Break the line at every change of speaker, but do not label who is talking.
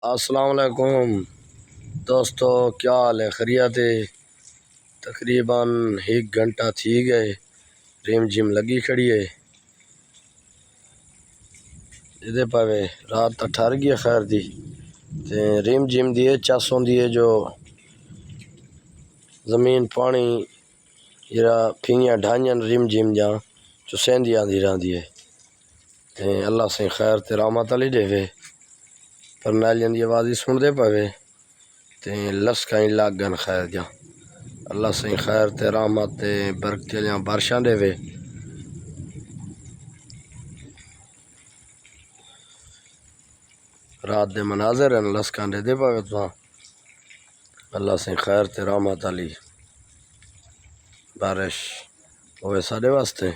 السلام علیکم دوستو، کیا حال ہے؟ خیریت ہے؟ تقریباً 1 گھنٹہ تھی گئے، ریم جم لگی کھڑی ہے یہ پاوے رات تا ٹھر گئی خیر دی تے ریم جم دیے چاسوں دیے جو زمین پانی جرا پھینیاں ڈھائیاں ریم جم جاں جو سیندی آندھی راندی ہے تے اللہ سے خیر تے رحمت علی دے وے پر نالیاں دی آوازی سن دے پاوے تے لسکائیں لاگن خیر جا اللہ سے خیر تے رحمت تے برکت جاں بارشاں دے وے۔ رات دے مناظر ہیں لسکاں دے پاوے تو اللہ سے خیر تے رحمت علی بارش ہوئے سارے واسطے۔